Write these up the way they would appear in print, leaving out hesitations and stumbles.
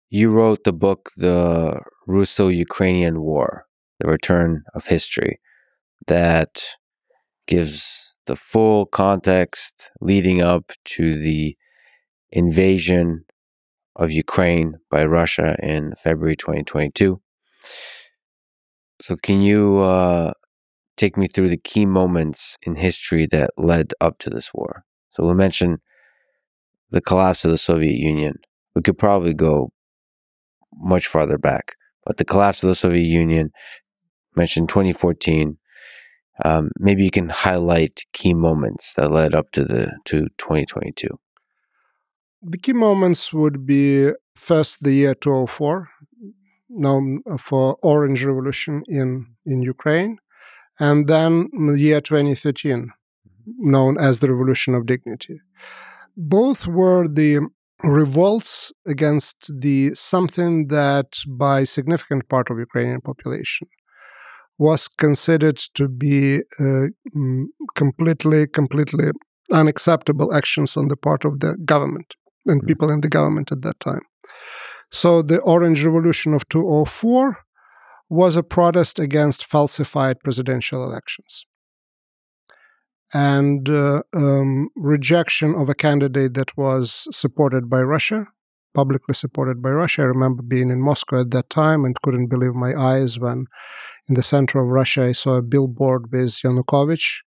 you wrote the book, The Russo-Ukrainian War, The Return of History, that gives the full context leading up to the invasion of Ukraine by Russia in February 2022. So can you take me through the key moments in history that led up to this war? So we mentioned the collapse of the Soviet Union. We could probably go much farther back, but the collapse of the Soviet Union, mentioned 2014. Maybe you can highlight key moments that led up to 2022. The key moments would be first the year 2004, known for Orange Revolution in Ukraine, and then the year 2013, known as the Revolution of Dignity. Both were the revolts against something that by significant part of Ukrainian population was considered to be completely unacceptable actions on the part of the government and people in the government at that time. So the Orange Revolution of 2004 was a protest against falsified presidential elections and rejection of a candidate that was supported by Russia, publicly supported by Russia. I remember being in Moscow at that time and couldn't believe my eyes when in the center of Russia I saw a billboard with Yanukovych.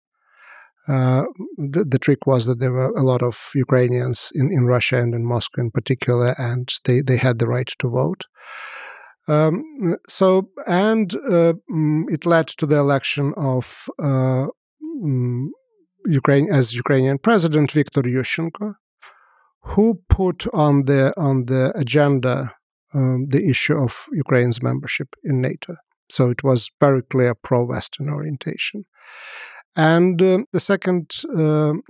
The trick was that there were a lot of Ukrainians in Russia and in Moscow in particular, and they had the right to vote. It led to the election of Ukrainian President Viktor Yushchenko, who put on the agenda the issue of Ukraine's membership in NATO. So it was very clear pro-Western orientation. And the second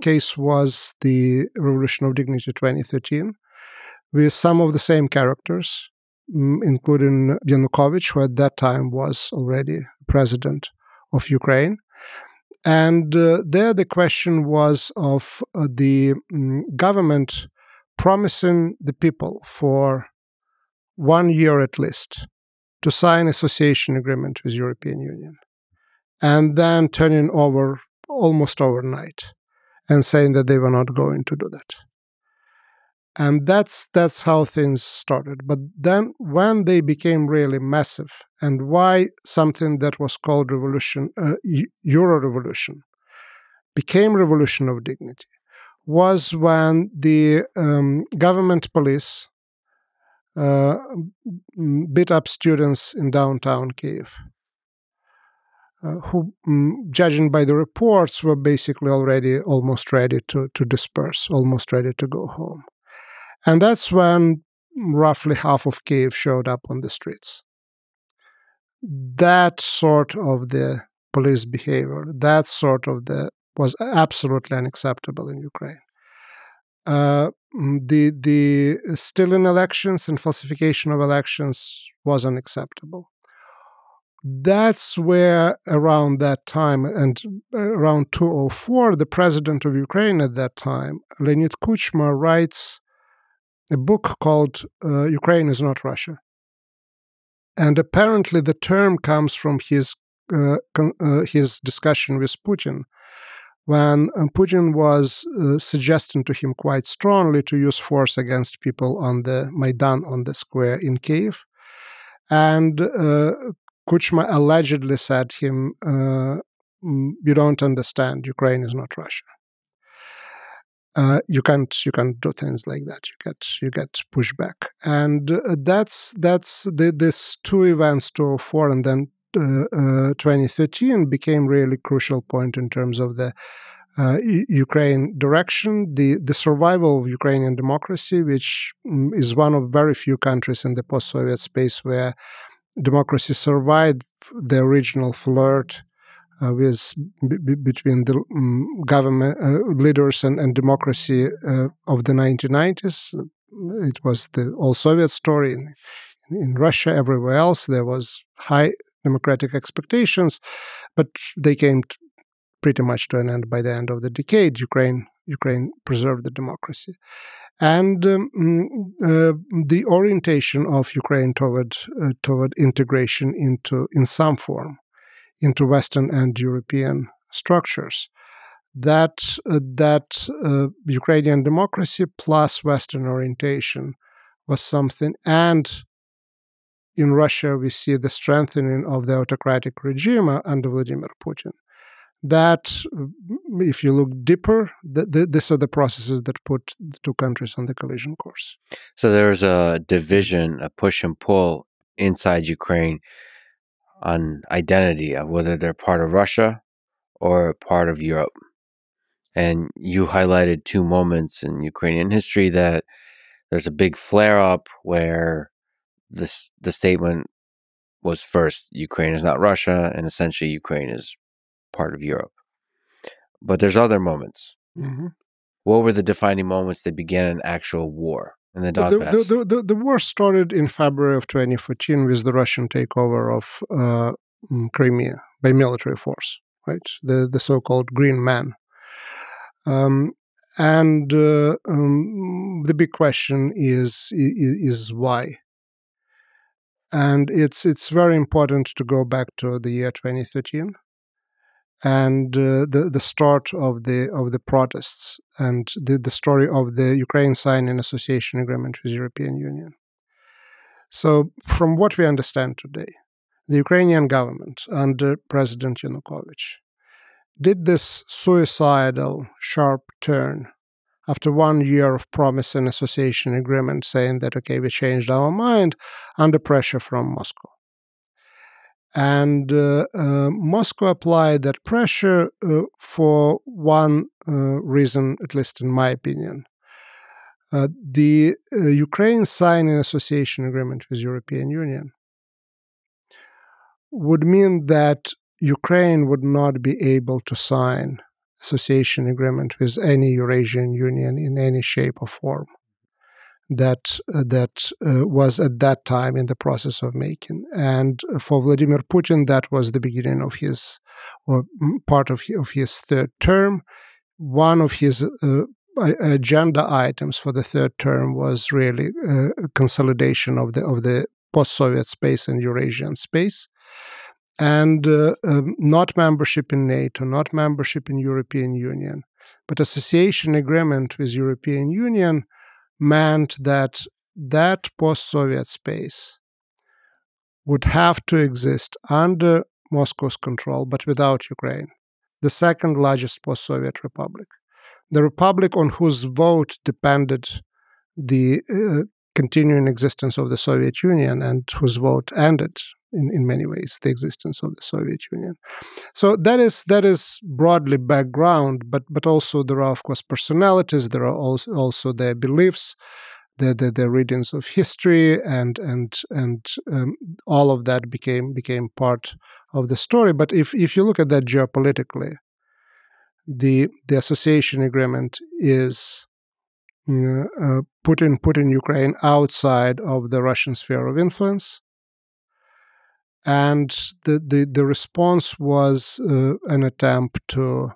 case was the Revolution of Dignity 2013, with some of the same characters, including Yanukovych, who at that time was already president of Ukraine. And there the question was of the government promising the people for 1 year at least to sign association agreement with European Union, and then turning over almost overnight and saying that they were not going to do that. And that's how things started. But then when they became really massive, and why something that was called Euro Revolution became Revolution of Dignity, was when the government police beat up students in downtown Kyiv, who, judging by the reports, were basically already almost ready to disperse, almost ready to go home. And that's when roughly half of Kyiv showed up on the streets. That sort of the police behavior, was absolutely unacceptable in Ukraine. The stealing elections and falsification of elections was unacceptable. That's where around that time, and around 2004, the president of Ukraine at that time, Leonid Kuchma, writes a book called Ukraine is Not Russia. And apparently the term comes from his discussion with Putin, when Putin was suggesting to him quite strongly to use force against people on the Maidan, on the square in Kyiv. And Kuchma allegedly said to him, you don't understand, Ukraine is not Russia. You can't do things like that. You get pushback, and that's this two events, 2004 and then 2013, became really crucial point in terms of the Ukraine direction, the survival of Ukrainian democracy, which is one of very few countries in the post-Soviet space where democracy survived the original flirt between the government leaders and democracy of the 1990s. It was the all-Soviet story. In Russia, everywhere else, there was high democratic expectations, but they came pretty much to an end by the end of the decade. Ukraine preserved the democracy. and the orientation of Ukraine toward integration in some form into Western and European structures. That Ukrainian democracy plus Western orientation was something, and in Russia we see the strengthening of the autocratic regime under Vladimir Putin. That, if you look deeper, these are the processes that put the two countries on the collision course. So there's a division, a push and pull inside Ukraine on identity of whether they're part of Russia or part of Europe. And you highlighted two moments in Ukrainian history that there's a big flare-up where the statement was first, Ukraine is not Russia, and essentially Ukraine is part of Europe. But there's other moments. Mm-hmm. What were the defining moments that began an actual war in the Donbass? The war started in February of 2014 with the Russian takeover of Crimea by military force, right? The so-called Green Man. The big question is why. And it's very important to go back to the year 2013 and the start of the protests and the story of the Ukraine signing association agreement with the European Union. So, from what we understand today, the Ukrainian government under President Yanukovych did this suicidal, sharp turn after 1 year of promising association agreement, saying that, okay, we changed our mind under pressure from Moscow. And Moscow applied that pressure for one reason, at least in my opinion. The Ukraine signing association agreement with the European Union would mean that Ukraine would not be able to sign association agreement with any Eurasian Union in any shape or form. That was at that time in the process of making. And for Vladimir Putin, that was the beginning of his, or part of his third term. One of his agenda items for the third term was really consolidation of the post-Soviet space and Eurasian space. And not membership in NATO, not membership in European Union, but association agreement with European Union meant that that post-Soviet space would have to exist under Moscow's control, but without Ukraine, the second largest post-Soviet republic, the republic on whose vote depended the continuing existence of the Soviet Union and whose vote ended, in many ways, the existence of the Soviet Union. So that is broadly background, but also there are, of course, personalities. There are also their beliefs, their readings of history, and all of that became part of the story. But if you look at that geopolitically, the association agreement is putting Ukraine outside of the Russian sphere of influence. And the response was an attempt to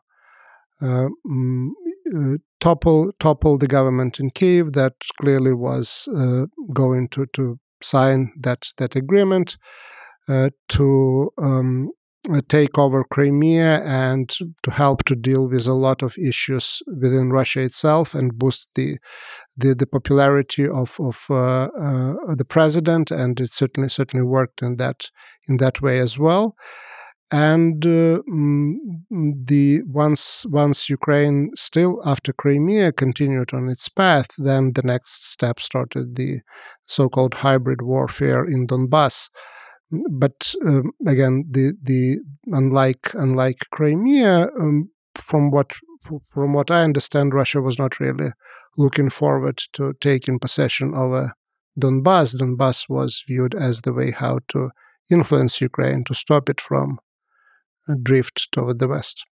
topple the government in Kyiv that clearly was going to sign that agreement, to take over Crimea and to help to deal with a lot of issues within Russia itself and boost the popularity of the president, and it certainly worked in that way as well. And once Ukraine, still after Crimea, continued on its path, then the next step started the so-called hybrid warfare in Donbass. But again, the unlike Crimea, from what I understand, Russia was not really looking forward to taking possession of Donbass. Donbass was viewed as the way how to influence Ukraine, to stop it from drift toward the west.